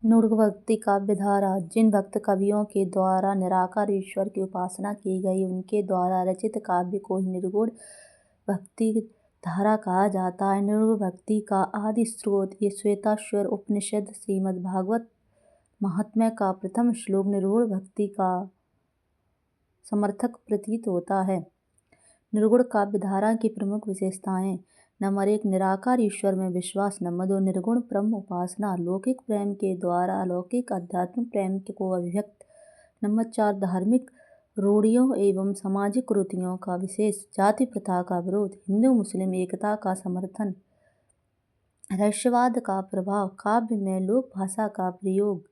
नृग भक्ति काव्यधारा। जिन भक्त कवियों के द्वारा निराकार ईश्वर की उपासना की गई उनके द्वारा रचित काव्य को ही निर्गुण भक्ति धारा कहा जाता है। नृग भक्ति का आदि स्रोत ये श्वेताश्वर उपनिषद श्रीमद् भागवत महात्म्य का प्रथम श्लोक निर्गुण भक्ति का समर्थक प्रतीत होता है। निर्गुण काव्यधारा की प्रमुख विशेषताएं। नंबर 1, निराकार ईश्वर में विश्वास। नंबर 2, निर्गुण ब्रह्म उपासना, लौकिक प्रेम के द्वारा अलौकिक आध्यात्मिक प्रेम को अभिव्यक्त। नंबर 4, धार्मिक रूढ़ियों एवं सामाजिक कुरीतियों का विशेष, जाति प्रथा का विरोध, हिंदू मुस्लिम एकता का समर्थन, रहस्यवाद का प्रभाव, काव्य में लोक भाषा का प्रयोग,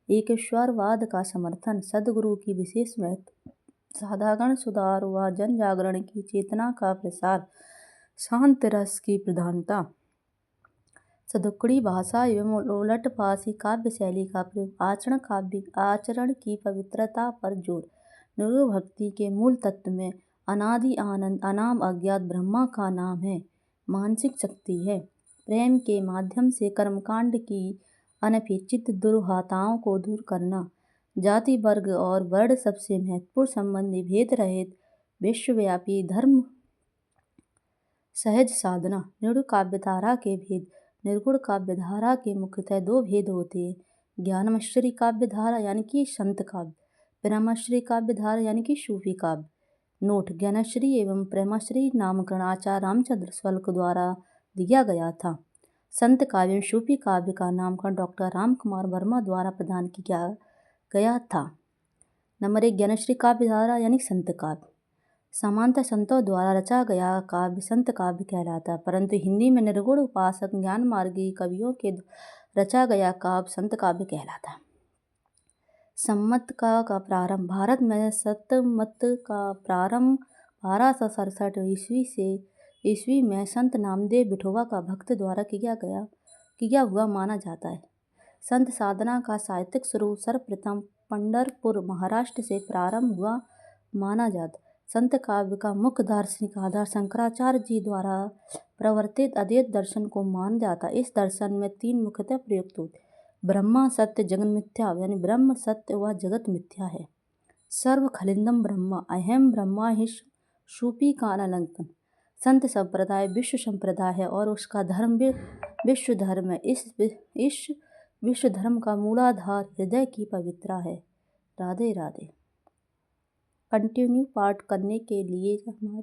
एकेश्वरवाद का समर्थन, सद्गुरु की विशेष महत्व, साधारण सुधार व जन जागरण की चेतना का प्रसार, शांत रस की प्रधानता, सदुक्कड़ी भाषा एवं उलटफासी काव्य शैली का प्रयोग, आचरण की पवित्रता पर जोर। निर्गुण भक्ति के मूल तत्व में अनादि आनंद अनाम अज्ञात ब्रह्मा का नाम है, मानसिक शक्ति है। प्रेम के माध्यम से कर्मकांड की अनपेक्षित दुर्हाताओं को दूर करना, जाति वर्ग और वर्ण सबसे महत्वपूर्ण संबंधी भेद रहित विश्वव्यापी धर्म सहज साधना। निर्गुण काव्यधारा के भेद। निर्गुण काव्यधारा के मुख्यतः दो भेद होते हैं, ज्ञानमश्री काव्यधारा यानी कि संत काव्य, प्रेमाश्री काव्यधारा यानी कि सूफी काव्य। नोट: ज्ञानश्री एवं प्रेमाश्री नामकरण आचार्य रामचंद्र शुक्ल द्वारा दिया गया था। संत काव्य एवं सूफी काव्य का नामकरण डॉक्टर रामकुमार वर्मा द्वारा प्रदान किया गया था। नंबर 1, ज्ञानश्री काव्यधारा यानी संत काव्य। सामान्यतः संतों द्वारा रचा गया काव्य संत काव्य कहलाता है, परंतु हिंदी में निर्गुण उपासक ज्ञान मार्गी कवियों के रचा गया काव्य संत काव्य कहलाता है। सम्मत का प्रारंभ। भारत में सतमत का प्रारंभ 1267 ईस्वी में संत नामदेव विठोबा का भक्त द्वारा किया हुआ माना जाता है। संत साधना का साहित्यिक स्वरूप सर्वप्रथम पंढरपुर महाराष्ट्र से प्रारंभ हुआ माना जाता है। संत काव्य का मुख्य दार्शनिक आधार शंकराचार्य जी द्वारा प्रवर्तित अद्वैत दर्शन को माना जाता है। इस दर्शन में 3 मुख्यतः प्रयुक्त होते, ब्रह्मा सत्य जगन मिथ्या, यानी ब्रह्म सत्य व जगत मिथ्या है। सर्व खलिंदम ब्रह्म अहम ब्रह्मा ही सूफी का अनालंकन। संत संप्रदाय विश्व संप्रदाय है और उसका धर्म विश्व धर्म है। इस विश्व धर्म का मूलाधार हृदय की पवित्रता है। राधे राधे। कंटिन्यू पाठ करने के लिए हमारे